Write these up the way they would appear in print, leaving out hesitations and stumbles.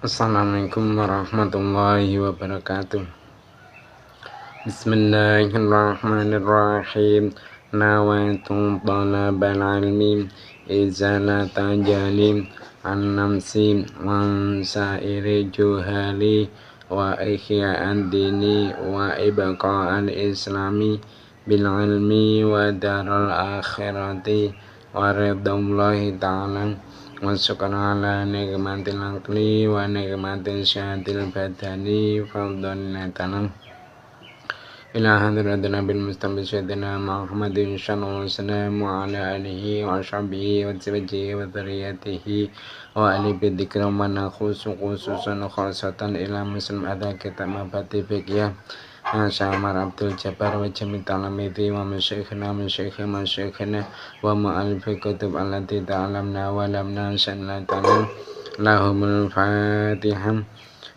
Assalamualaikum warahmatullahi wabarakatuh. Bismillahirrahmanirrahim. Nawaitu talabal ilmi izalata jalim an-namsi wa sairi juhali wa ihya'ad dini wa ibqa'al islami bil ilmi wa daral akhirati wa ridallahi ta'ala wa syukran ala nikmatil aqli wa nikmatil syahadil badani fadhannatana ila hadratina bil mustafa sayyidina Muhammadin sallallahu alaihi wasallam wa ala alihi wa sahbihi wa zawjihi wa dzurriyyatihi wa ali bidzikri man khususan khasatan ila muslim ada kitab mabati fiqh Syamar Abdul Jabbar wa jami' talamidhi wa masyayikhina wa mu'alifi kutub allati ta'alamna wa lam nansannatana lahumul fatihah.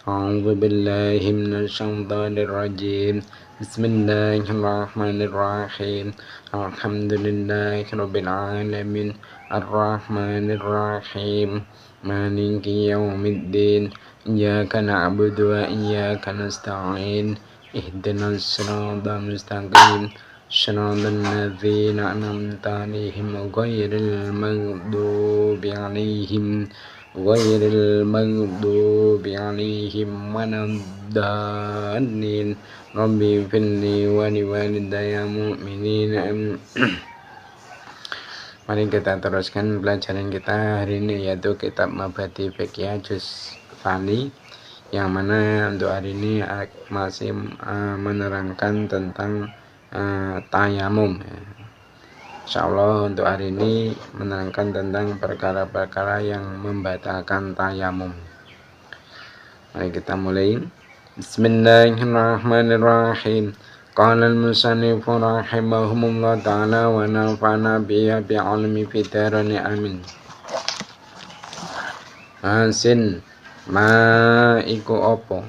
A'udzu billahi minasy syaithanir rajim. Bismillahirrahmanirrahim. Alhamdulillahi rabbil alamin. Arrahmanirrahim. Maliki yaumiddin. Iyyaka na'budu wa iyyaka nasta'in. Ihdinas siratal mustaqim. Shiratal ladzina an'amta 'alaihim ghairil maghdubi 'alaihim waladdallin. Rabbi firli wa liwalidayya mu'minina. Mari kita teruskan pelajaran kita hari ini, yaitu kitab Mabadi Fiqh Juz Fani, yang mana untuk hari ini masih menerangkan tentang tayamum. Insyaallah untuk hari ini menerangkan tentang perkara-perkara yang membatalkan tayamum. Mari kita mulai. Bismillahirrahmanirrahim. Qala al-musannifu rahimahumullah ta'ala wa nafa'na bihi bi'ilmi fitarani amin. Sin ma iku opo?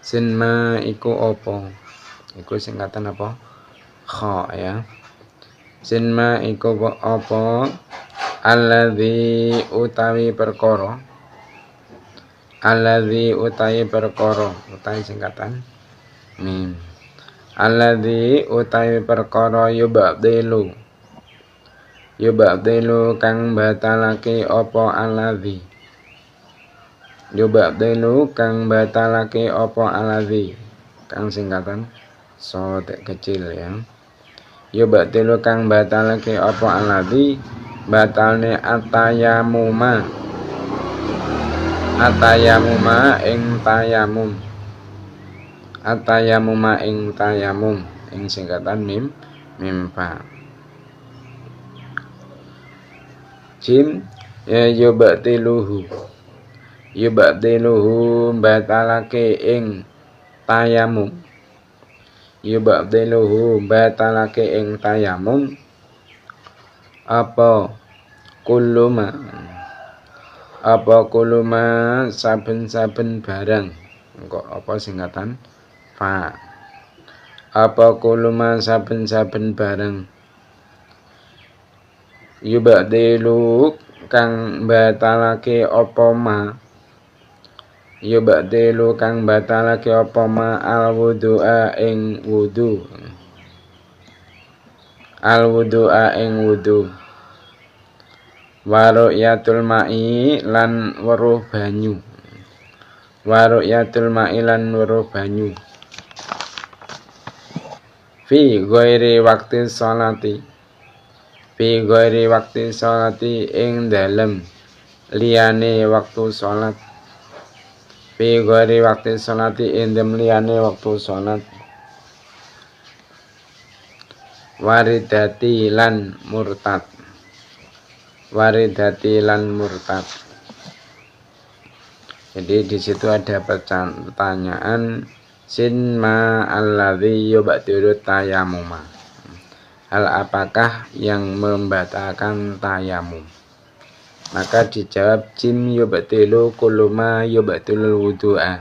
Sin ma iku opo? Iku singkatan apa? Kha ya. Sin ma iku opo? Alladzi utawi perkara. Alladzi utawi perkara, utawi singkatan mim. Alladzi utawi perkara yubadilu kang batalake apa alladzi. Yubadilu kang batalake apa alladzi, kang singkatan shad kecil ya. Yubadilu kang batalake apa alladzi, batalne atayamuma ing tayamum. Atayamuma ing tayamum, ing singkatan mim fa. Jim ya yubatiluhu batalake ing tayamum. Yubatiluhu batalake ing tayamum apa kuluma saben-saben barang. Kok apa singkatan fa. Apa kuluma saben-saben barang. Yubadilu kang batalake apa ma. Yubadilu kang batalake apa ma al-wudu'a ing wudu. Al-wudu'a ing wudu. Waru'yatul ma'i lan weruh banyu. Waru'yatul ma'i lan weruh banyu. Fi ghairi waqti sholati. Fi ghairi waqti sholati ing dalem liyane waktu salat. Fi ghairi waqti sholati ing dalem liyane waktu salat. Waridati lan murtad. Waridati lan murtad. Jadi di situ ada pertanyaan, sin ma alladzi yubatilu tayamuma. Hal apakah yang membatalkan tayamum? Maka dijawab jim yubatilu kuluma yubatilul wudu'a.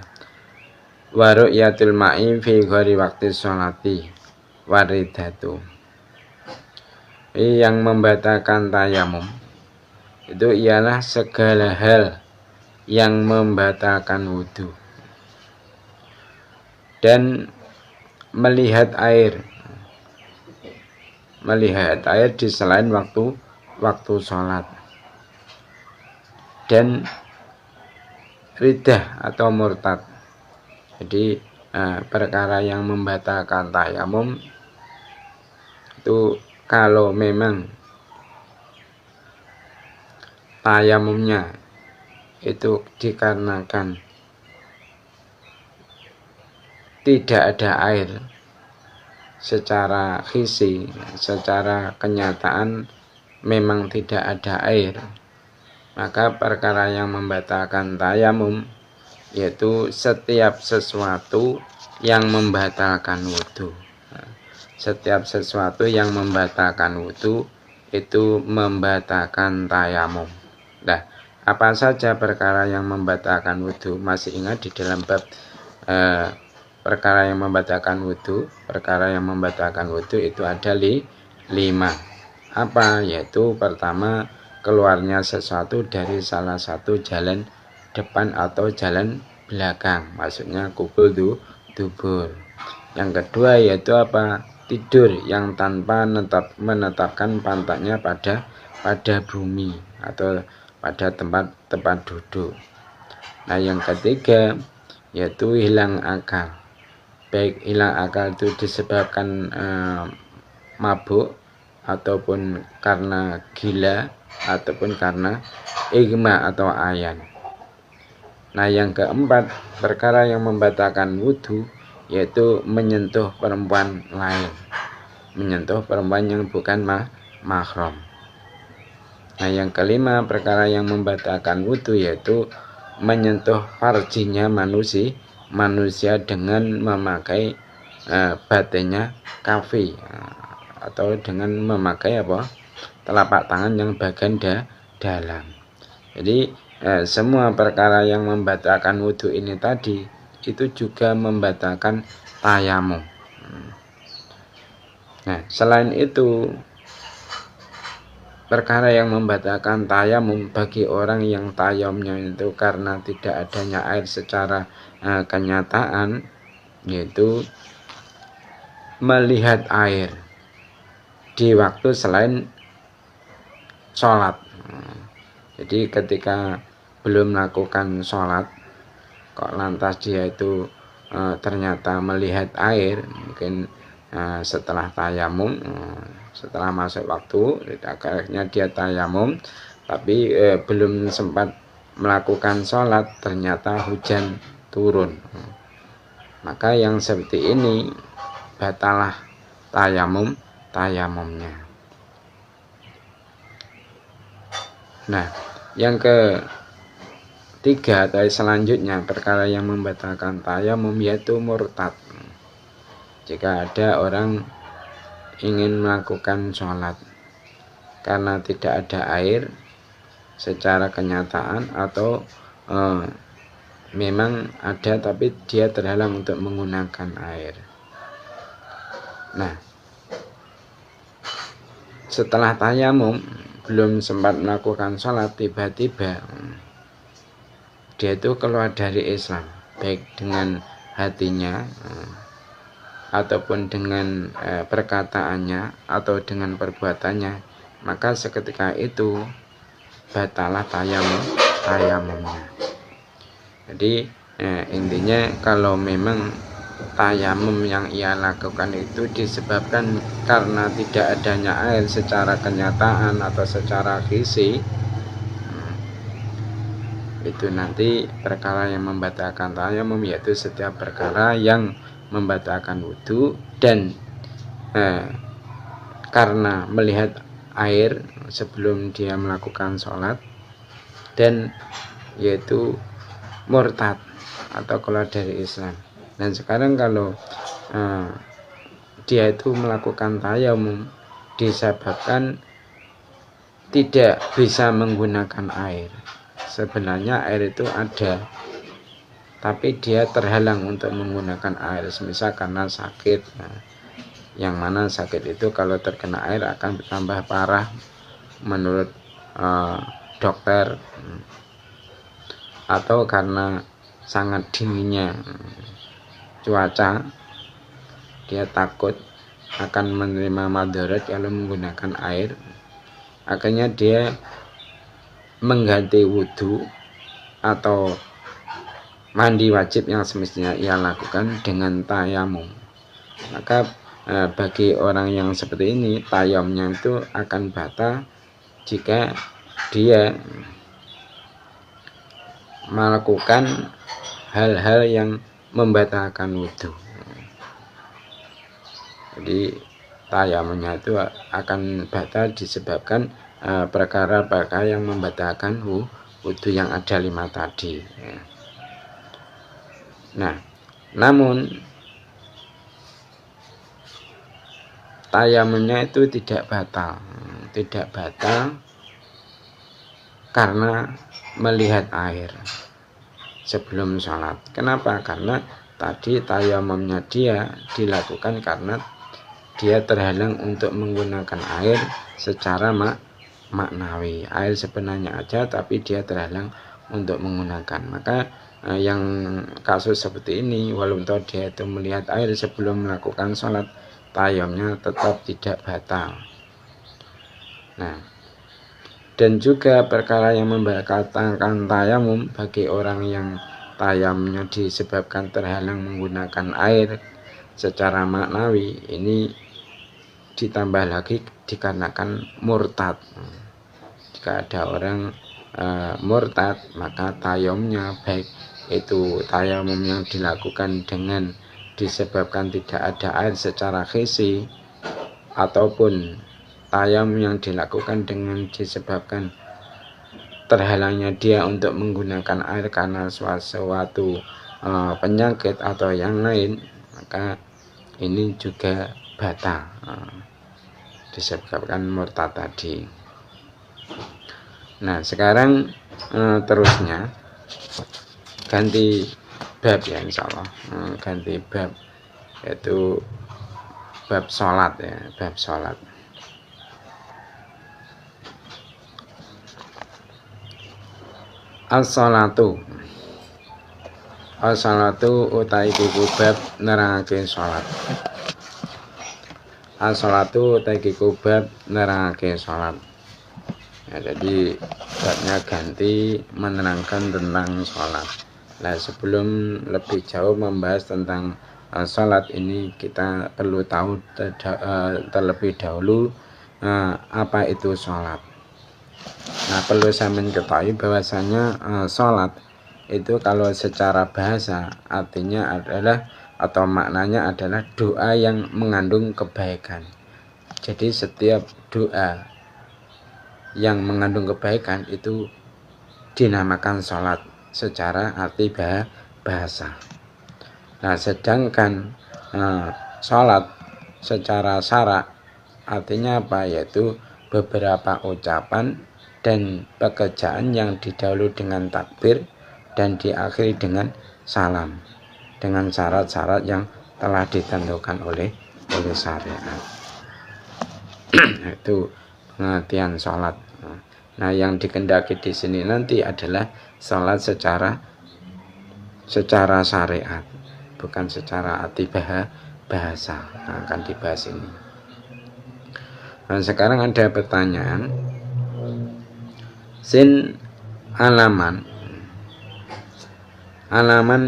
Wa ru'yatul ma'i fi ghairi waqti sholati. Waridatu. Yang membatalkan tayamum itu ialah segala hal yang membatalkan wudhu. Dan melihat air di selain waktu sholat. Dan ridah atau murtad. Jadi perkara yang membatalkan tayamum itu kalau memang tayamumnya itu dikarenakan tidak ada air secara khisi, secara kenyataan memang tidak ada air, maka perkara yang membatalkan tayamum yaitu setiap sesuatu yang membatalkan wudhu. Setiap sesuatu yang membatalkan wudhu itu membatalkan tayamum. Nah, apa saja perkara yang membatalkan wudhu? Masih ingat di dalam bab perkara yang membatalkan wudhu? Perkara yang membatalkan wudhu itu ada 5. Apa? Yaitu pertama, keluarnya sesuatu dari salah satu jalan depan atau jalan belakang, maksudnya kubul dubur. Yang kedua yaitu apa? Tidur yang tanpa menetapkan pantatnya pada bumi atau pada tempat duduk. Nah, yang ketiga yaitu hilang akal. Baik hilang akal itu disebabkan mabuk ataupun karena gila ataupun karena igma atau ayan. Nah, yang keempat, perkara yang membatalkan wudhu yaitu menyentuh perempuan lain, menyentuh perempuan yang bukan mahram. Nah, yang kelima, perkara yang membatalkan wudhu yaitu menyentuh farjinya manusia dengan memakai batinnya kafi atau dengan memakai telapak tangan yang bagian dalam. Jadi semua perkara yang membatalkan wudhu ini tadi itu juga membatalkan tayamum. Nah, selain itu perkara yang membatalkan tayamum bagi orang yang tayamumnya itu karena tidak adanya air secara kenyataan, yaitu melihat air di waktu selain sholat. Jadi ketika belum melakukan sholat kok lantas dia itu ternyata melihat air, mungkin setelah tayamum, setelah masuk waktu, akhirnya dia tayamum, tapi belum sempat melakukan sholat, ternyata hujan turun. Maka yang seperti ini batalah tayamumnya. Nah, yang ketiga atau selanjutnya perkara yang membatalkan tayamum yaitu murtad. Jika ada orang ingin melakukan sholat karena tidak ada air secara kenyataan atau memang ada tapi dia terhalang untuk menggunakan air. Nah, setelah tayamum belum sempat melakukan sholat, tiba-tiba dia itu keluar dari Islam, baik dengan hatinya ataupun dengan perkataannya atau dengan perbuatannya, maka seketika itu batalah tayamumnya. Jadi intinya kalau memang tayamum yang ia lakukan itu disebabkan karena tidak adanya air secara kenyataan atau secara fisik, itu nanti perkara yang membatalkan tayamum yaitu setiap perkara yang membatalkan wudhu dan karena melihat air sebelum dia melakukan sholat, dan yaitu murtad atau keluar dari Islam. Dan sekarang kalau dia itu melakukan tayamum disebabkan tidak bisa menggunakan air. Sebenarnya air itu ada, tapi dia terhalang untuk menggunakan air, misal karena sakit. Yang mana sakit itu kalau terkena air akan bertambah parah menurut dokter. atau karena sangat dinginnya cuaca dia takut akan menerima madarat kalau menggunakan air, akhirnya dia mengganti wudhu atau mandi wajib yang semestinya ia lakukan dengan tayamum. Maka bagi orang yang seperti ini, tayamumnya itu akan batal jika dia melakukan hal-hal yang membatalkan wudhu. Jadi tayamumnya itu akan batal disebabkan perkara-perkara yang membatalkan wudhu yang ada 5 tadi. Nah, namun tayamumnya itu tidak batal karena melihat air sebelum sholat. Kenapa? Karena tadi tayamumnya dia dilakukan karena dia terhalang untuk menggunakan air secara maknawi. Air sebenarnya aja, tapi dia terhalang untuk menggunakan. Maka yang kasus seperti ini, walaupun dia itu melihat air sebelum melakukan sholat, tayamumnya tetap tidak batal. Nah, dan juga perkara yang membatalkan tayamum bagi orang yang tayamumnya disebabkan terhalang menggunakan air secara maknawi, ini ditambah lagi dikarenakan murtad. Jika ada orang murtad, maka tayamumnya, baik itu tayamum yang dilakukan dengan disebabkan tidak ada air secara hissi, ataupun tayamum yang dilakukan dengan disebabkan terhalangnya dia untuk menggunakan air karena suatu penyakit atau yang lain, maka ini juga batal disebabkan murtad tadi. Nah, sekarang terusnya ganti bab ya, insyaallah. Ganti bab, yaitu bab sholat ya, bab sholat. As-sholatu utai iku bab nerangake sholat. As-sholatu utai iku bab nerangake sholat. Ya, jadi babnya ganti menerangkan tentang sholat. Nah, sebelum lebih jauh membahas tentang sholat ini, kita perlu tahu terlebih dahulu apa itu sholat. Nah, perlu saya mengetahui bahwasanya sholat itu kalau secara bahasa artinya adalah atau maknanya adalah doa yang mengandung kebaikan. Jadi setiap doa yang mengandung kebaikan itu dinamakan sholat secara arti bahasa. Nah, sedangkan sholat secara syarak artinya apa? Yaitu beberapa ucapan dan pekerjaan yang didahului dengan takbir dan diakhiri dengan salam, dengan syarat-syarat yang telah ditentukan oleh syariat. Itu pengertian sholat. Nah, yang dikehendaki di sini nanti adalah sholat secara syariat, bukan secara arti bahasa. Nah, akan dibahas ini. Nah, sekarang ada pertanyaan. Sin alaman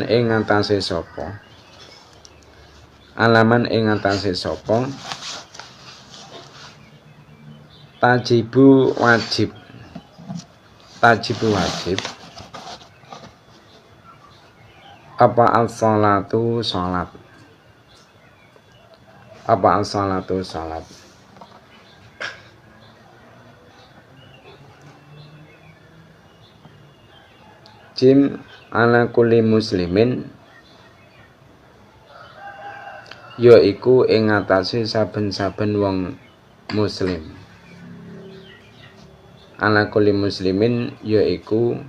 ing atase sapa? Alaman ing atase sapa? Tajibu wajib. Apa as-sholatu sholat? Apa as-sholatu sholat? Jim ala kulli muslimin, yaiku ing atase saben-saben wong muslim. Ala kulli muslimin yaiku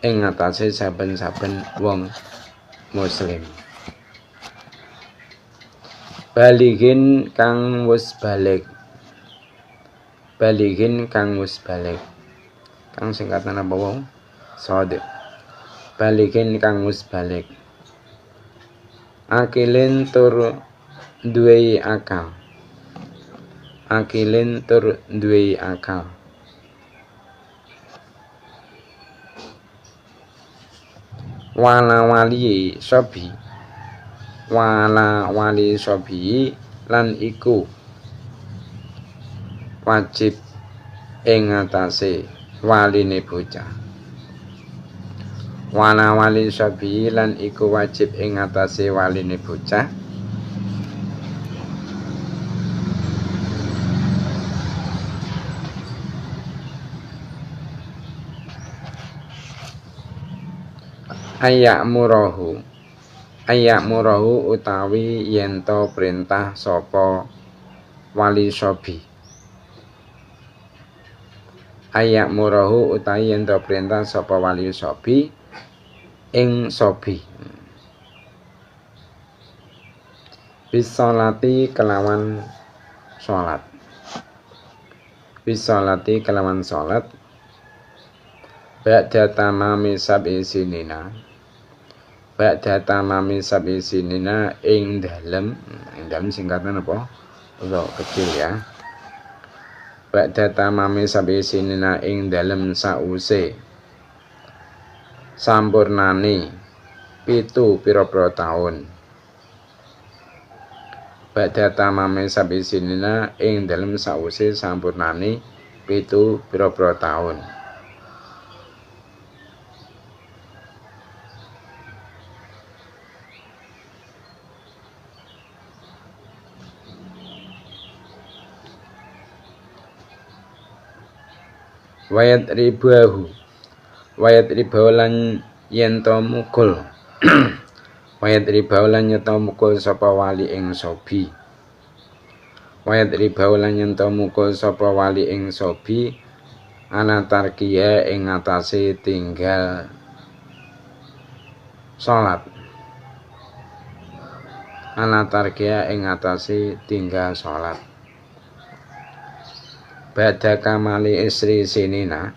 ing atase saben-saben wong muslim. Balighin kang wis balik. Balighin kang wis balik. Kang singkatan apa wae? sod balikin kang wis balik akilin tur duwe akal akilin tur duwe akal wala wali sobi wala wali sobi lan iku wajib ing atase waline bocah wala wali sobi lan iku wajib ing atase waline bocah ayak murahu utawi yento perintah sapa wali sobi ayak murahu utawi yento perintah sapa wali sobi ing sobi bisolati kelawan salat bisolati kelawan salat ba'da tamami sab'i sinina ba'da tamami sab'i sinina ing dalem singkatan apa? Udah kecil ya. Ba'da tamami sab'i sinina ing dalem sause sampurnane 7 pira-pira taun. Ba'da tamami sab'i sinina ing dalem sause sampurnane 7 pira-pira taun. Wayat ribahu lan yento mukul wayat ribahu lan yento mukul sapa wali ing sobi wayat ribahu lan yento mukul sapa wali ing sobi ana tarkiya ing atase tinggal salat ana tarkiya ing atase tinggal salat ba'da kamali isri sinina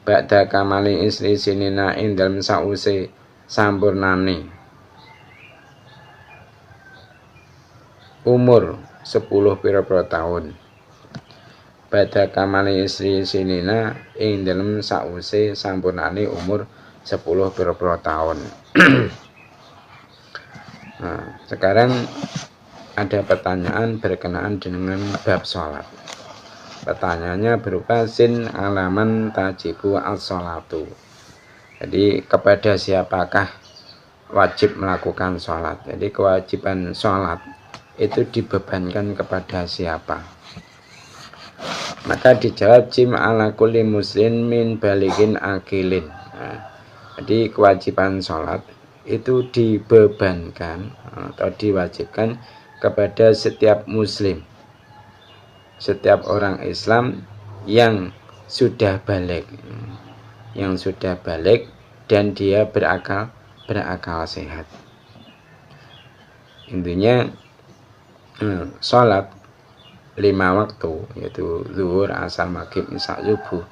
ba'da kamali isri sinina ing dalem sause sampurnane umur 10 pira-pira taun ba'da kamali isri sinina ing dalem sause sampurnane umur 10 pira-pira taun. Nah, sekarang ada pertanyaan berkenaan dengan bab salat. Pertanyaannya berupa sin alaman tajibu as-sholatu. Jadi kepada siapakah wajib melakukan sholat? Jadi kewajiban sholat itu dibebankan kepada siapa? Maka dijawab jim ala kulli muslim min baligin akilin. Nah, jadi kewajiban sholat itu dibebankan atau diwajibkan kepada setiap muslim, setiap orang Islam yang sudah balik dan dia berakal sehat. Intinya sholat 5 waktu yaitu zuhur, asar, maghrib, isya, subuh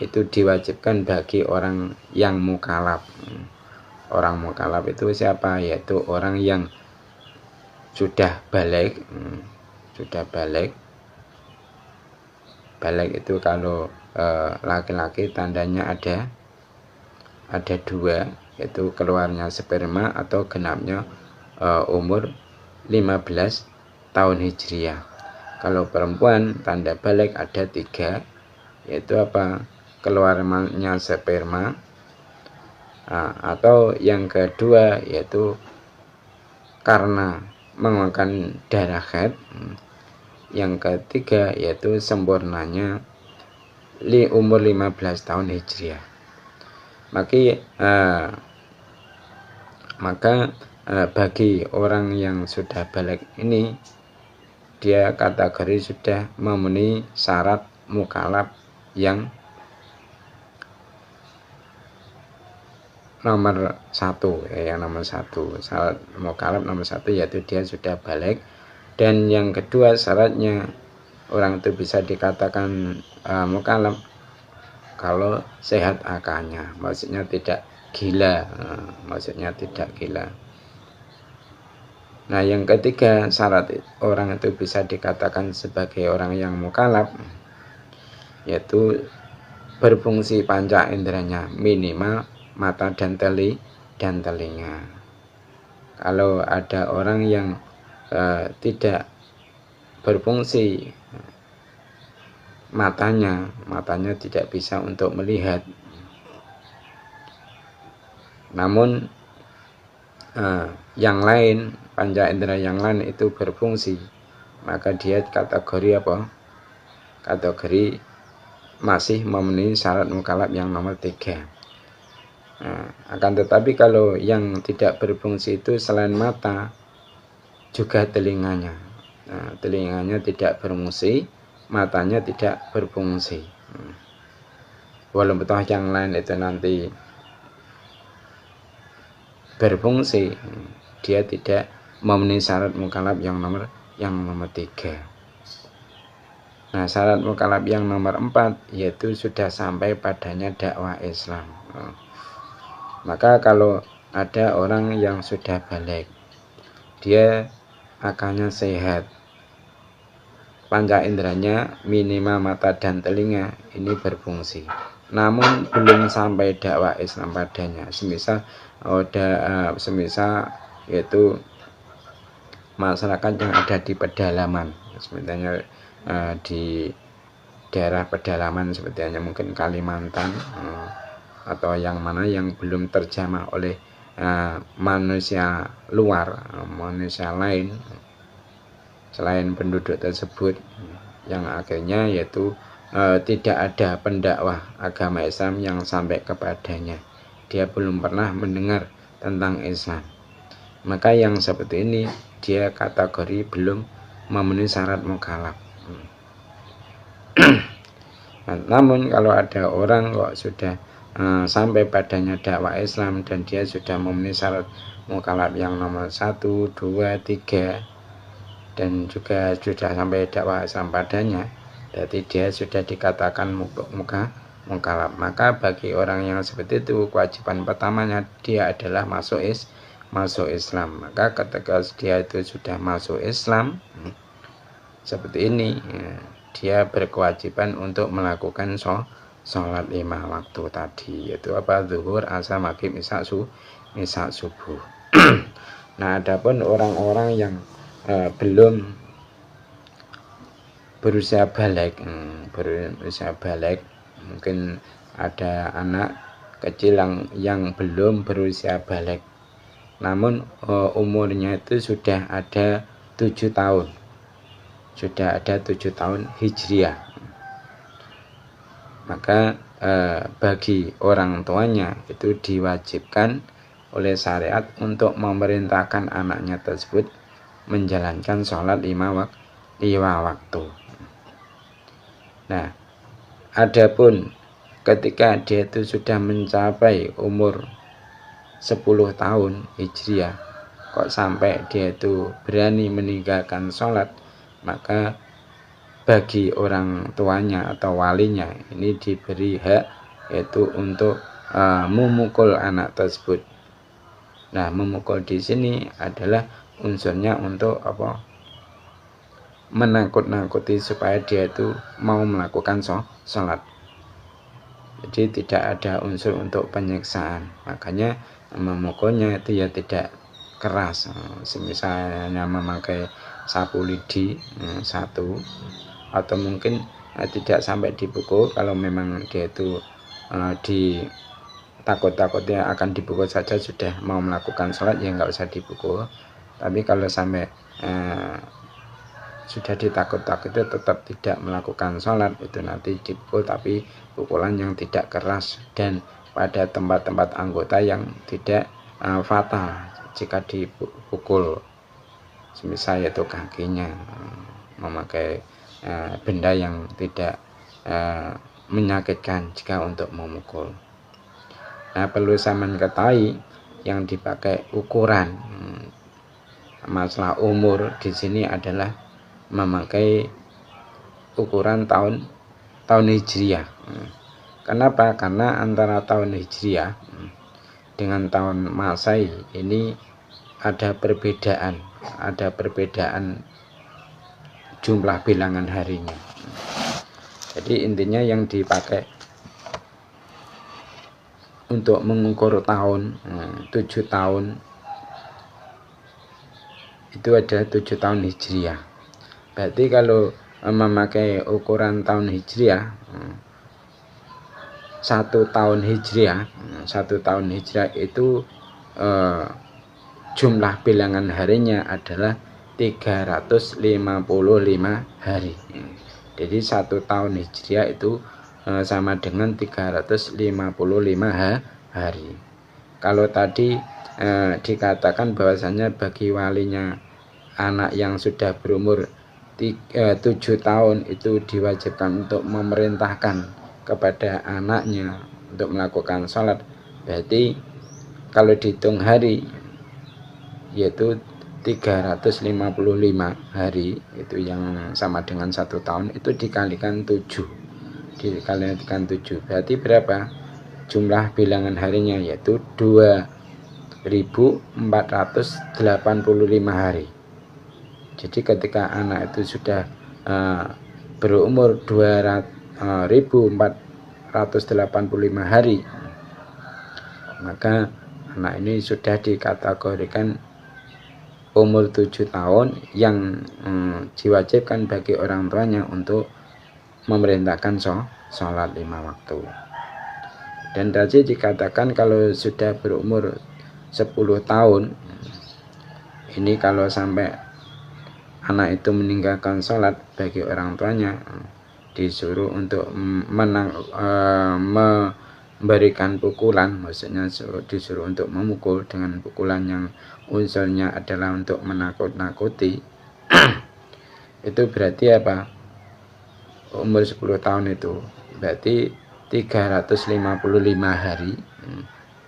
itu diwajibkan bagi orang yang mukallaf. Orang mukallaf itu siapa? Yaitu orang yang sudah balik. Balik itu kalau laki-laki tandanya ada 2, yaitu keluarnya sperma atau genapnya umur 15 tahun hijriah. Kalau perempuan tanda balik ada 3, yaitu apa? Keluarnya sperma, atau yang kedua yaitu karena mengeluarkan darah haid. Yang ketiga yaitu sempurnanya umur 15 tahun hijriah. Maka bagi orang yang sudah balik ini, dia kategori sudah memenuhi syarat mukallaf yang nomor 1. Yang nomor 1, syarat mukallaf nomor 1 yaitu dia sudah balik. Dan yang kedua syaratnya orang itu bisa dikatakan mukallaf kalau sehat akalnya, maksudnya tidak gila, maksudnya tidak gila. Nah, yang ketiga, syarat orang itu bisa dikatakan sebagai orang yang mukallaf, yaitu berfungsi panca inderanya minimal mata dan telinga. Kalau ada orang yang tidak berfungsi matanya tidak bisa untuk melihat, namun yang lain, panca indera yang lain itu berfungsi, maka dia kategori apa? Kategori masih memenuhi syarat mukallaf yang nomor 3. Akan tetapi kalau yang tidak berfungsi itu selain mata juga telinganya. Telinganya tidak berfungsi, matanya tidak berfungsi. Walaupun yang lain itu nanti berfungsi, dia tidak memenuhi syarat mukallaf yang nomor 3. Nah, syarat mukallaf yang nomor 4 yaitu sudah sampai padanya dakwah Islam. Maka kalau ada orang yang sudah balik, dia akalnya sehat, panca inderanya minimal mata dan telinga ini berfungsi, namun belum sampai dakwah Islam padanya. Semisal yaitu masyarakat yang ada di pedalaman, sebenarnya di daerah pedalaman sepertinya mungkin Kalimantan atau yang mana yang belum terjamah oleh manusia luar, manusia lain selain penduduk tersebut, yang akhirnya yaitu tidak ada pendakwah agama Islam yang sampai kepadanya. Dia belum pernah mendengar tentang Islam. Maka yang seperti ini dia kategori belum memenuhi syarat mukallaf. Namun kalau ada orang kok sudah sampai padanya dakwah Islam dan dia sudah memenuhi syarat mukallaf yang nomor 1, 2, 3 dan juga sudah sampai dakwah Islam padanya, berarti dia sudah dikatakan mukallaf. Maka bagi orang yang seperti itu, kewajiban pertamanya dia adalah masuk Islam. Maka ketika dia itu sudah masuk Islam seperti ini, dia berkewajiban untuk melakukan sholat 5 waktu tadi, yaitu apa? Zuhur, asar, maghrib, isya, subuh. Nah, adapun orang-orang yang belum berusia balik, mungkin ada anak kecil yang belum berusia balik, namun umurnya itu sudah ada 7 tahun, hijriah. Maka bagi orang tuanya itu diwajibkan oleh syariat untuk memerintahkan anaknya tersebut menjalankan sholat 5 waktu. Nah, adapun ketika dia itu sudah mencapai umur 10 tahun hijriah, kok sampai dia itu berani meninggalkan sholat, maka bagi orang tuanya atau walinya ini diberi hak, yaitu untuk memukul anak tersebut. Nah, memukul di sini adalah unsurnya untuk apa? Menakut-nakuti supaya dia itu mau melakukan sholat. Jadi tidak ada unsur untuk penyiksaan. Makanya memukulnya itu ya tidak keras. Misalnya memakai sapu lidi 1, atau mungkin tidak sampai dipukul. Kalau memang dia itu takut-takutnya akan dipukul saja, sudah mau melakukan sholat, ya nggak usah dipukul. Tapi kalau sampai sudah ditakut-takuti tetap tidak melakukan sholat, itu nanti dipukul, tapi pukulan yang tidak keras dan pada tempat-tempat anggota yang tidak fatal jika dipukul. Semisal yaitu kakinya, memakai benda yang tidak menyakitkan jika untuk memukul. Nah, perlu saya mengetahui yang dipakai ukuran masalah umur di sini adalah memakai ukuran tahun hijriah. Kenapa? Karena antara tahun Hijriah dengan tahun Masehi ini ada perbedaan jumlah bilangan harinya. Jadi intinya yang dipakai untuk mengukur tahun 7 tahun itu adalah 7 tahun Hijriah. Berarti kalau memakai ukuran tahun Hijriah 1 tahun Hijriah itu jumlah bilangan harinya adalah 355 hari. Jadi 1 tahun Hijriah itu sama dengan 355 hari. Kalau tadi dikatakan bahwasanya bagi walinya anak yang sudah berumur 7 tahun itu diwajibkan untuk memerintahkan kepada anaknya untuk melakukan sholat. Berarti kalau dihitung hari yaitu 355 hari, itu yang sama dengan 1 tahun, itu dikalikan 7. Berarti berapa jumlah bilangan harinya? Yaitu 2485 hari. Jadi ketika anak itu sudah berumur 2485 hari, maka anak ini sudah dikategorikan umur 7 tahun yang diwajibkan bagi orang tuanya untuk memerintahkan sholat 5 waktu. Dan tadi dikatakan kalau sudah berumur 10 tahun, ini kalau sampai anak itu meninggalkan sholat, bagi orang tuanya disuruh untuk memberikan pukulan, maksudnya disuruh untuk memukul dengan pukulan yang unsurnya adalah untuk menakut-nakuti. Itu berarti apa? Umur 10 tahun itu berarti 355 hari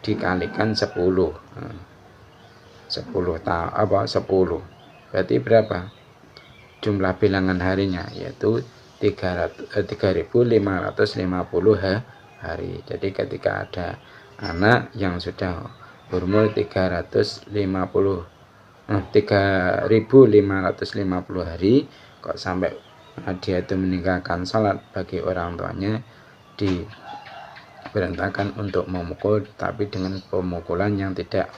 dikalikan 10 tahun, berarti berapa jumlah bilangan harinya? Yaitu 3550 hari. Jadi ketika ada anak yang sudah berumur 3550 hari kok sampai dia itu meninggalkan sholat, bagi orang tuanya diperintahkan untuk memukul, tapi dengan pemukulan yang tidak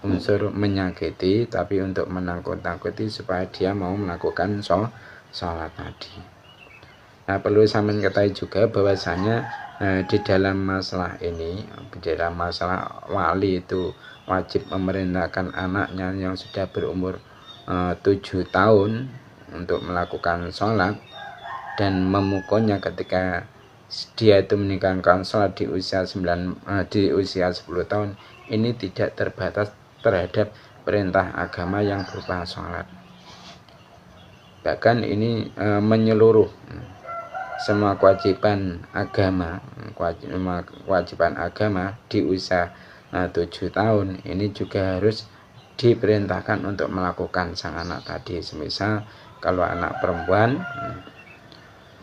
unsur menyakiti, tapi untuk menakut-nakuti supaya dia mau melakukan sholat tadi. Nah, perlu saya ketahui juga bahwasanya di dalam masalah ini, di dalam masalah wali itu wajib memerintahkan anaknya yang sudah berumur 7 tahun untuk melakukan sholat dan memukulnya ketika dia itu meninggalkan sholat di usia 10 tahun. Ini tidak terbatas terhadap perintah agama yang berupa sholat, bahkan ini menyeluruh semua kewajiban agama di usia 7 tahun ini juga harus diperintahkan untuk melakukan sang anak tadi. Semisal kalau anak perempuan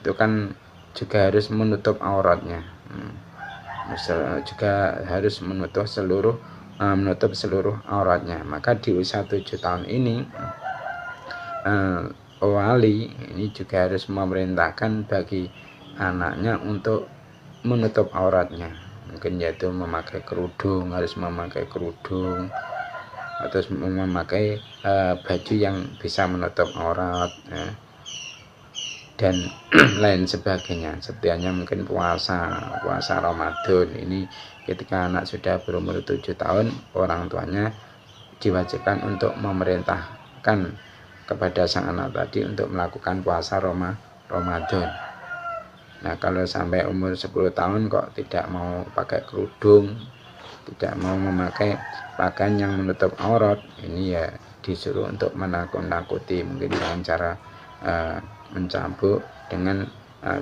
itu kan juga harus menutup auratnya, juga harus menutup seluruh auratnya. Maka di usia 7 tahun ini wali ini juga harus memerintahkan bagi anaknya untuk menutup auratnya, mungkin yaitu memakai kerudung, harus memakai kerudung atau memakai baju yang bisa menutup aurat dan lain sebagainya. Setianya mungkin puasa Ramadan. Ini ketika anak sudah berumur 7 tahun, orang tuanya diwajibkan untuk memerintahkan kepada sang anak tadi untuk melakukan puasa Ramadan. Nah, kalau sampai umur 10 tahun kok tidak mau pakai kerudung, tidak mau memakai pakaian yang menutup aurat, ini ya disuruh untuk menakut-nakuti, mungkin dengan cara mencambuk dengan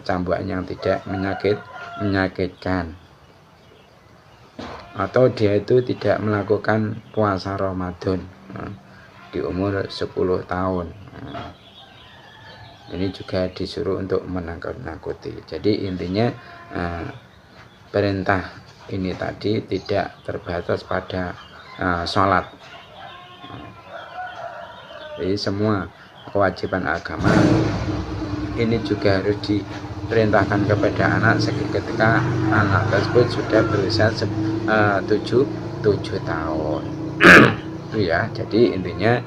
cambukan yang tidak menyakitkan, atau dia itu tidak melakukan puasa Ramadan di umur 10 tahun. Ini juga disuruh untuk menakut-nakuti. Jadi intinya perintah ini tadi tidak terbatas pada sholat. Jadi semua kewajiban agama ini juga harus diperintahkan kepada anak ketika anak tersebut sudah berusia 7 tahun. Itu ya. Jadi intinya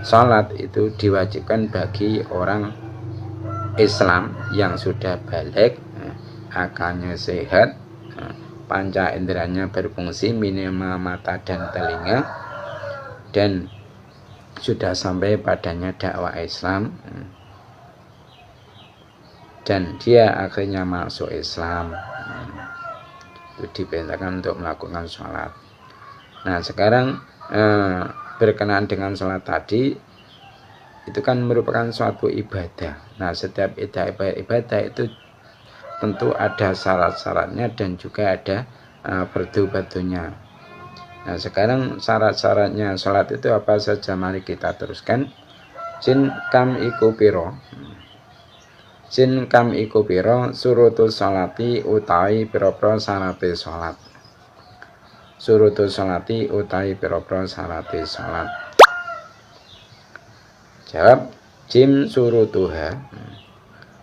sholat itu diwajibkan bagi orang Islam yang sudah balik, akalnya sehat, panca inderanya berfungsi, minimal mata dan telinga, dan sudah sampai padanya dakwah Islam, dan dia akhirnya masuk Islam, itu diperintahkan untuk melakukan sholat. Nah sekarang berkenaan dengan sholat tadi, itu kan merupakan suatu ibadah. Nah setiap ibadah itu tentu ada syarat-syaratnya dan juga ada fardu-fardunya. Nah sekarang syarat-syaratnya sholat itu apa saja, mari kita teruskan. Jin kam iku piro, jin kam iku piro, surutu sholati utawi piro-piro syarate sholat. Surutu sholati utawi piro-piro syarate sholat. Jawab, jim surutuha,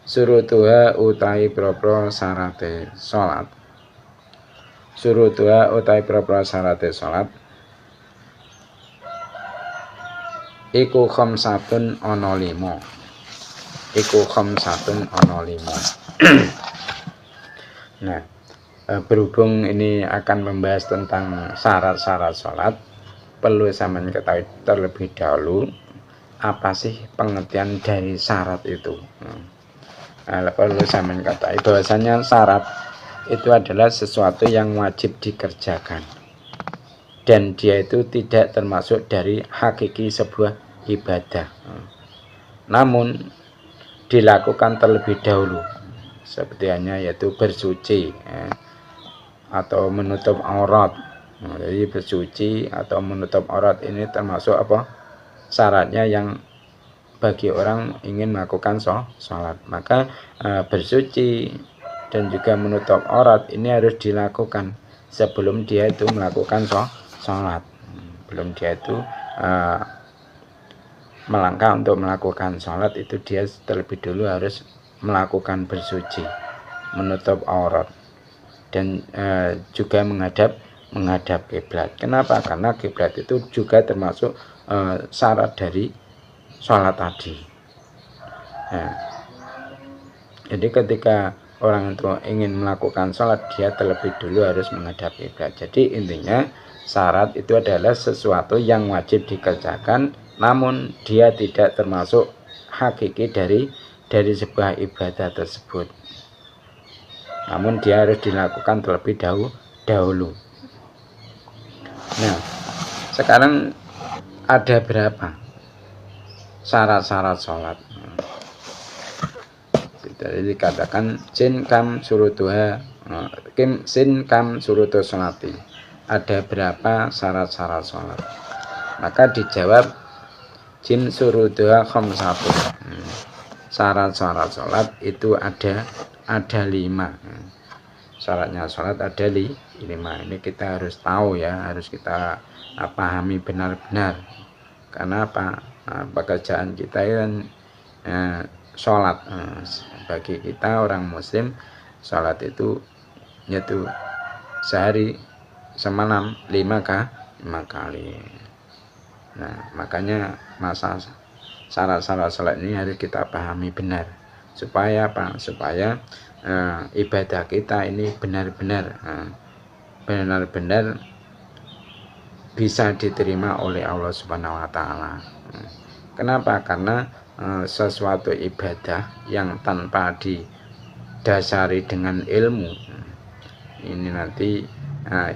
surutuha utawi piro-piro syarate sholat. Surutuha utawi piro-piro syarate sholat iku khamsatun ana 5. Iku khamsatun ana 5. Nah, berhubung ini akan membahas tentang syarat-syarat sholat, perlu sampeyan ketahui terlebih dahulu apa sih pengertian dari syarat itu. Perlu sampeyan ketahui bahwasanya syarat itu adalah sesuatu yang wajib dikerjakan, dan dia itu tidak termasuk dari hakiki sebuah ibadah, namun dilakukan terlebih dahulu, seperti hanya yaitu bersuci atau menutup aurat. Jadi bersuci atau menutup aurat ini termasuk apa? Syaratnya yang bagi orang ingin melakukan sholat. Maka bersuci dan juga menutup aurat ini harus dilakukan sebelum dia itu melakukan sholat. Belum dia itu melangkah untuk melakukan sholat, itu dia terlebih dulu harus melakukan bersuci, menutup aurat, dan juga menghadap kiblat. Kenapa? Karena kiblat itu juga termasuk syarat dari sholat tadi. Jadi ketika orang itu ingin melakukan sholat, dia terlebih dulu harus menghadap kiblat. Jadi intinya syarat itu adalah sesuatu yang wajib dikerjakan, namun dia tidak termasuk hakiki dari sebuah ibadah tersebut. Namun dia harus dilakukan terlebih dahulu. Nah, sekarang ada berapa syarat-syarat sholat? Jadi dikatakan sin kam surutuha, sin kam surutu sholati. Ada berapa syarat-syarat sholat? Maka dijawab jin surutuha khamsatu. Syarat-syarat sholat itu ada 5. Syaratnya sholat ada 5. Ini kita harus tahu ya, harus kita pahami benar-benar. Karena apa? Pekerjaan kita kan sholat. Bagi kita orang muslim, sholat itu yaitu sehari semalam 5 kali. Nah makanya syarat-syarat sholat ini harus kita pahami benar, supaya apa? Supaya ibadah kita ini benar-benar bisa diterima oleh Allah Subhanahu wa Ta'ala. Kenapa? Karena sesuatu ibadah yang tanpa didasari dengan ilmu, ini nanti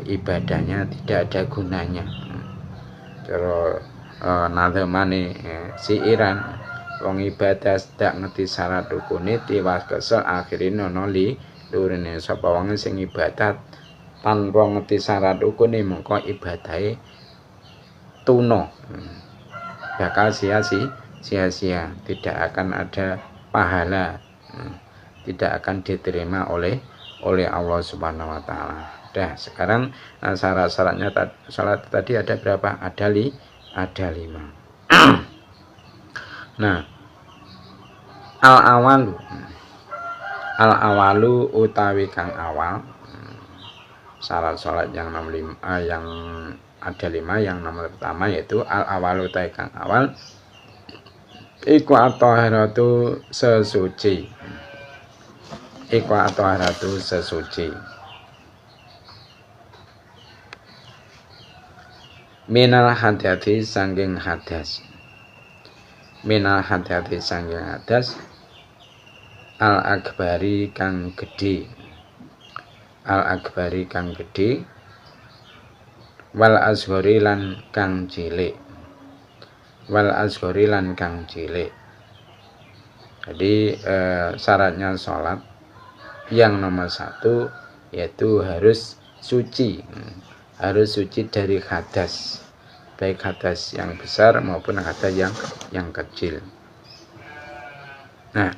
ibadahnya tidak ada gunanya. Terus nademane siiran wong ibadah tidak ngerti syarat rukune tiwas kesel akhirnya nono lurine. Sapa wong sing ibadah tanpa ngerti syarat rukune, mengko ibadahe tuna, bakal sia-sia, tidak akan ada pahala, tidak akan diterima oleh oleh Allah Subhanahu wa taala. Dah, sekarang syarat-syaratnya salat tadi ada berapa? Ada 5. Nah, al-awalu utawi kang awal. Syarat salat yang nomor 5, yang ada 5. Yang nomor pertama yaitu al-awalu utawi kang awal iku at-taharatu sesuci. Iku at-taharatu sesuci. Minal hadati sangking hadas. Minal hadati sangking hadas. Al-akbari kang gede. Al-akbari kang gede. Wal azhori lan kang cilik. Wal azhori lan kang cilik. Jadi syaratnya sholat yang nomor 1 yaitu harus suci. Harus suci dari hadas, baik hadas yang besar maupun hadas yang kecil. Nah,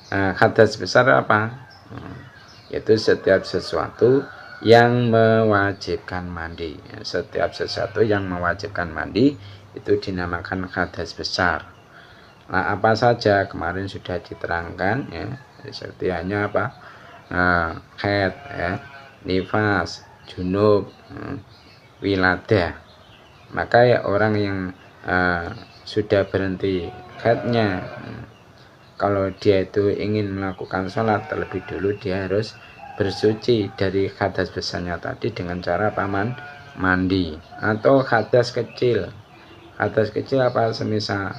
hadas besar apa? Yaitu setiap sesuatu yang mewajibkan mandi. Setiap sesuatu yang mewajibkan mandi itu dinamakan hadas besar. Nah, apa saja kemarin sudah diterangkan ya, seperti hanya apa? Haid, ya, nifas, junub, wiladah. Maka ya orang yang sudah berhenti haidnya, kalau dia itu ingin melakukan sholat terlebih dulu dia harus bersuci dari hadas besarnya tadi dengan cara paman mandi. Atau hadas kecil. Hadas kecil apa semisal?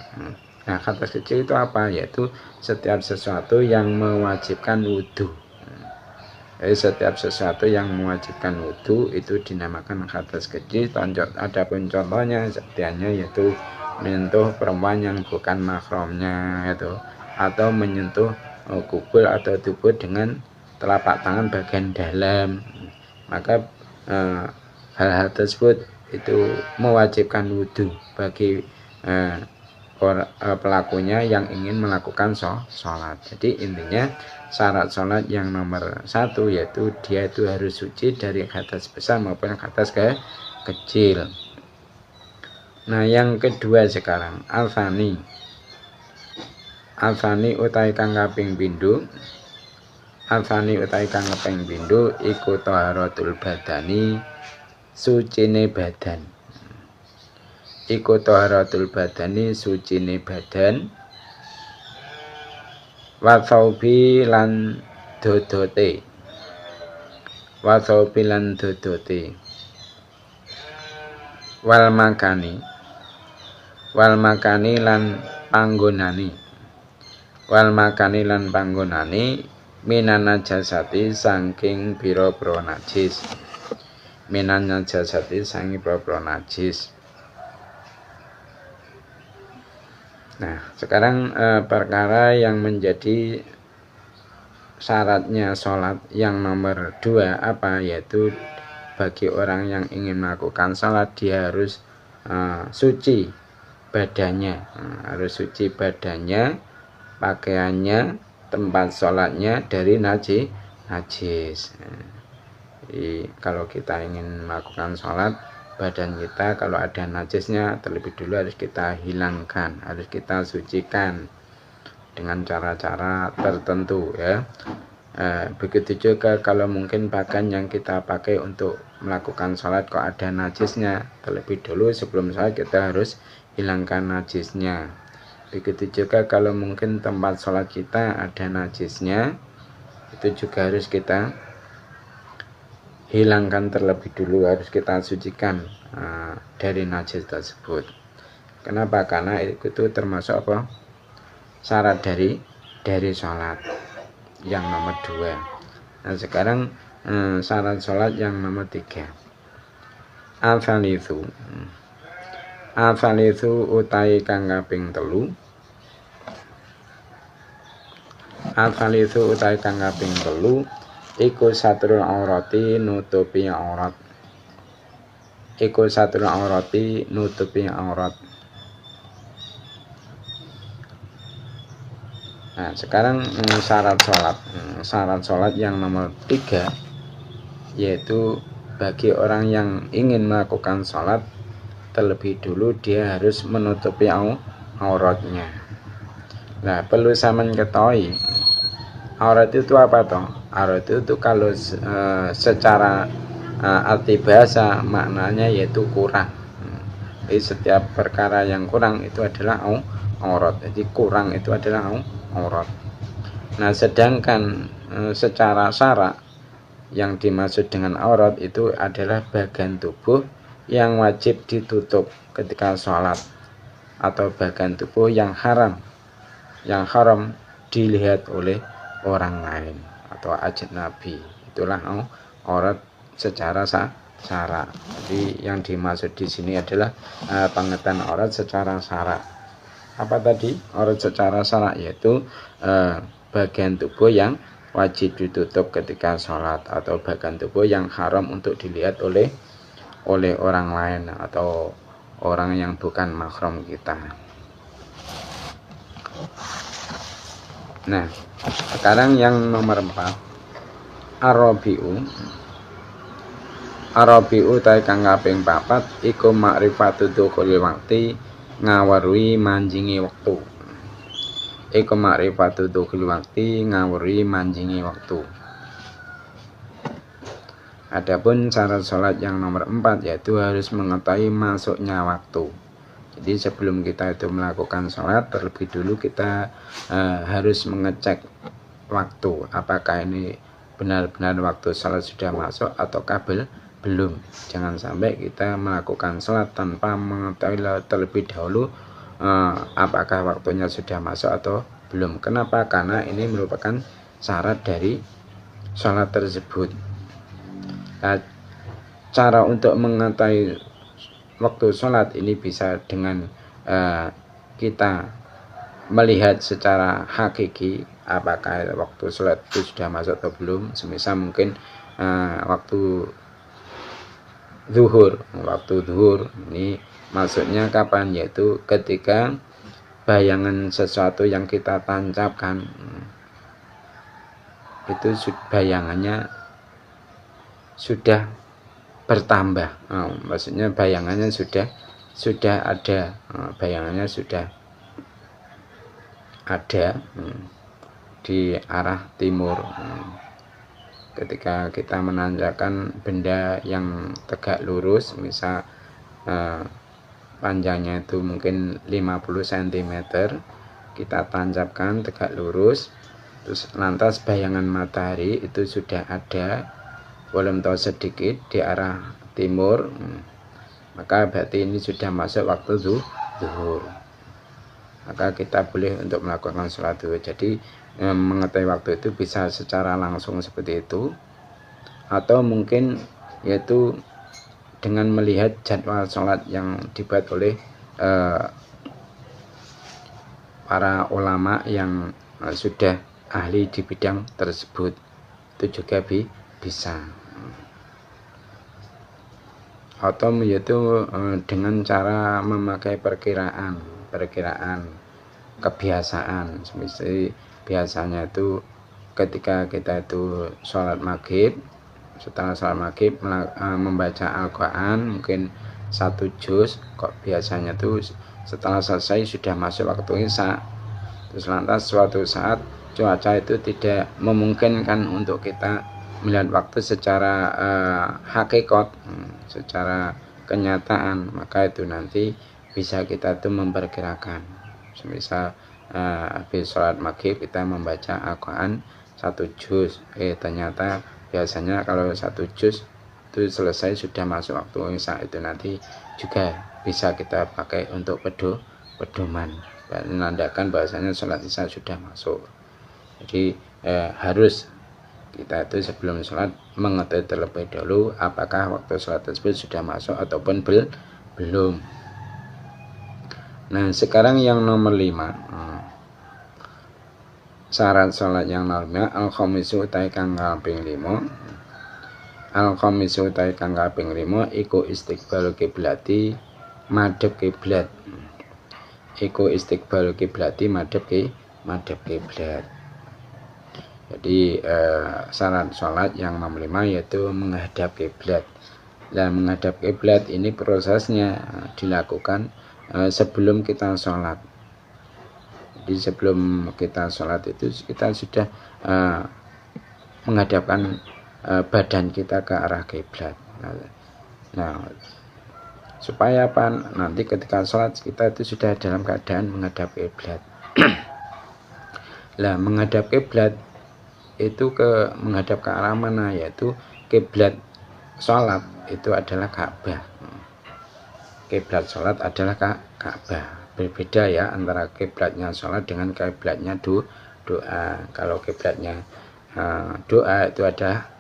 Nah, hadas kecil itu apa? Yaitu setiap sesuatu yang mewajibkan wudhu. Jadi setiap sesuatu yang mewajibkan wudhu itu dinamakan hadas kecil. Adapun contohnya setiapnya yaitu menyentuh perempuan yang bukan mahramnya itu, atau menyentuh kubul atau tubuh dengan telapak tangan bagian dalam. Maka hal-hal tersebut itu mewajibkan wudhu bagi pelakunya yang ingin melakukan sholat. Jadi intinya syarat sholat yang nomor 1 yaitu dia itu harus suci dari hadas besar maupun hadas kecil. Nah, yang kedua sekarang al-fani. Al-fani utai kang kaping pindho. Al-fani utai kang kaping pindho iku taharatul badani, sucine badan. Iku taharatul badani, sucine badan. Wa thawbi lan dodote. Wa thawbi lan dodote. Wal makani. Wal makani lan panggonani. Wal makani lan panggonani minan najasati saking pira-pira najis. Minan najasati saking pira-pira najis. Nah, sekarang perkara yang menjadi syaratnya sholat yang nomor 2 apa? Yaitu bagi orang yang ingin melakukan sholat dia harus suci badannya. Harus suci badannya, pakaiannya, tempat sholatnya dari najis. Jadi kalau kita ingin melakukan sholat, badan kita kalau ada najisnya terlebih dulu harus kita hilangkan, harus kita sucikan dengan cara-cara tertentu ya. Begitu juga kalau mungkin pakaian yang kita pakai untuk melakukan sholat kok ada najisnya, terlebih dulu sebelum sholat kita harus hilangkan najisnya. Begitu juga kalau mungkin tempat sholat kita ada najisnya, itu juga harus kita hilangkan terlebih dulu, harus kita sucikan dari najis tersebut. Kenapa? Karena itu termasuk apa? Syarat dari sholat yang nomor 2. Nah, sekarang syarat sholat yang nomor 3. Al-thalithu. Al-thalithu utai kang kaping 3. Al-thalithu utai kang kaping 3 iku satrul aurati, nutupi aurat. Iku satrul aurati, nutupi aurat. Nah, sekarang syarat sholat. Syarat sholat yang nomor 3, yaitu bagi orang yang ingin melakukan sholat, terlebih dulu dia harus menutupi auratnya. Nah, perlu saya ketahui, aurat itu apa toh? Aurat itu kalau secara arti bahasa maknanya yaitu kurang. Jadi setiap perkara yang kurang itu adalah aurat. Jadi kurang itu adalah aurat. Nah, sedangkan secara syara yang dimaksud dengan aurat itu adalah bagian tubuh yang wajib ditutup ketika sholat, atau bagian tubuh yang haram dilihat oleh orang lain atau ajnabi. Itulah aurat secara syara. Jadi yang dimaksud di sini adalah pengertian aurat secara syara. Apa tadi aurat secara syara? Yaitu bagian tubuh yang wajib ditutup ketika sholat, atau bagian tubuh yang haram untuk dilihat oleh orang lain atau orang yang bukan mahram kita. Nah, sekarang yang nomor 4, Arabiu ta kang kaping 4 iku makrifatu dukhulil waqti, ngaweruhi manjingi wektu. Iku makrifatu dukhulil waqti, ngaweruhi manjingi wektu. Adapun syarat sholat yang nomor 4 yaitu harus mengetahui masuknya waktu. Jadi sebelum kita itu melakukan sholat, terlebih dulu kita harus mengecek waktu, apakah ini benar-benar waktu sholat sudah masuk ataukah belum. Jangan sampai kita melakukan sholat tanpa mengetahui terlebih dahulu apakah waktunya sudah masuk atau belum. Kenapa? Karena ini merupakan syarat dari sholat tersebut. Nah, cara untuk mengetahui waktu sholat ini bisa dengan kita melihat secara hakiki apakah waktu sholat itu sudah masuk atau belum. Semisal mungkin waktu zuhur ini maksudnya kapan, yaitu ketika bayangan sesuatu yang kita tancapkan itu bayangannya sudah bertambah, maksudnya bayangannya sudah ada, bayangannya sudah ada di arah timur. Ketika kita menanjakan benda yang tegak lurus, misal panjangnya itu mungkin 50 cm, kita tancapkan tegak lurus, terus lantas bayangan matahari itu sudah ada walau tahu sedikit di arah timur, maka berarti ini sudah masuk waktu zuhur. Maka kita boleh untuk melakukan sholat zuhur. Jadi mengetahui waktu itu bisa secara langsung seperti itu, atau mungkin yaitu dengan melihat jadwal sholat yang dibuat oleh para ulama yang sudah ahli di bidang tersebut. Itu juga bisa. Atau yaitu dengan cara memakai perkiraan kebiasaan. Semisal biasanya itu ketika kita itu sholat maghrib, setelah sholat maghrib membaca Al-Quran mungkin 1 juz, kok biasanya itu setelah selesai sudah masuk waktu isya. Terus lantas suatu saat cuaca itu tidak memungkinkan untuk kita melihat waktu secara hakikat, secara kenyataan, maka itu nanti bisa kita tuh memperkirakan. Misal habis sholat maghrib kita membaca Al-Quran 1 juz, ternyata biasanya kalau 1 juz itu selesai sudah masuk waktu isya, itu nanti juga bisa kita pakai untuk pedoman, menandakan bahwasanya sholat isya sudah masuk. Jadi harus kita itu sebelum sholat mengetahui terlebih dahulu apakah waktu sholat tersebut sudah masuk ataupun belum. Nah, sekarang yang nomor 5, syarat sholat yang nomor 5, al-khamisu utai kang kaping 5. Al-khamisu utai kang kaping 5 iku istiqbalu kiblati, madhep kiblat. Iku istiqbalu kiblati, madhep madhab kiblat. Jadi syarat sholat yang nomor 5 yaitu menghadap kiblat. Dan menghadap kiblat ini prosesnya dilakukan sebelum kita sholat. Jadi sebelum kita sholat itu kita sudah menghadapkan badan kita ke arah kiblat. Nah, supaya apa? Nanti ketika sholat kita itu sudah dalam keadaan menghadap kiblat. Lah, menghadap kiblat itu menghadap ke arah mana? Yaitu kiblat sholat itu adalah Ka'bah. Kiblat sholat adalah Ka'bah. Berbeda ya antara kiblatnya sholat dengan kiblatnya doa. Kalau kiblatnya doa itu ada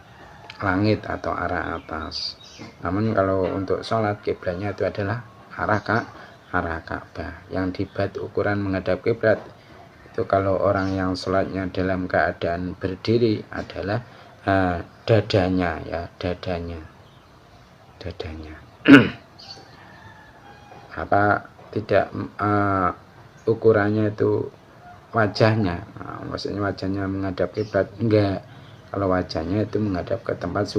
langit atau arah atas. Namun kalau untuk sholat kiblatnya itu adalah arah Ka'bah. Yang dibuat ukuran menghadap kiblat itu kalau orang yang sholatnya dalam keadaan berdiri adalah dadanya ya, dadanya apa tidak ukurannya itu wajahnya, maksudnya wajahnya menghadap kiblat, enggak. Kalau wajahnya itu menghadap ke tempat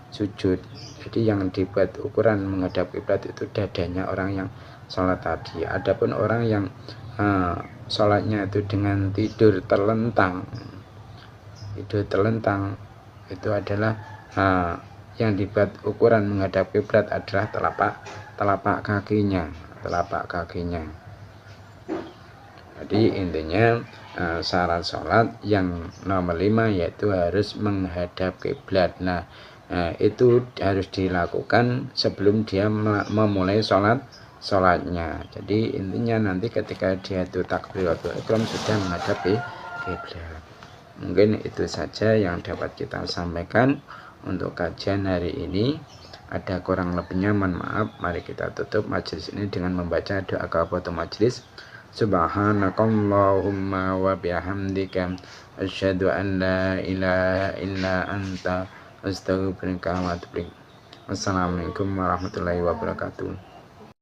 sujud. Jadi yang dibuat ukuran menghadap kiblat itu dadanya orang yang sholat tadi. Adapun orang yang sholatnya itu dengan tidur terlentang itu adalah yang dibuat ukuran menghadap kiblat adalah telapak kakinya. Jadi intinya syarat sholat yang nomor 5 yaitu harus menghadap kiblat. Nah, itu harus dilakukan sebelum dia memulai sholatnya. Jadi intinya nanti ketika dia itu takbiratul ihram sudah menghadap kiblat. Mungkin itu saja yang dapat kita sampaikan untuk kajian hari ini. Ada kurang lebihnya mohon maaf. Mari kita tutup majelis ini dengan membaca doa kafaratul majelis. Subhanakallahumma wa bihamdika asyhadu an la ilaha illa anta astaghfiruka wa atubu ilaik. Wassalamualaikum warahmatullahi wabarakatuh.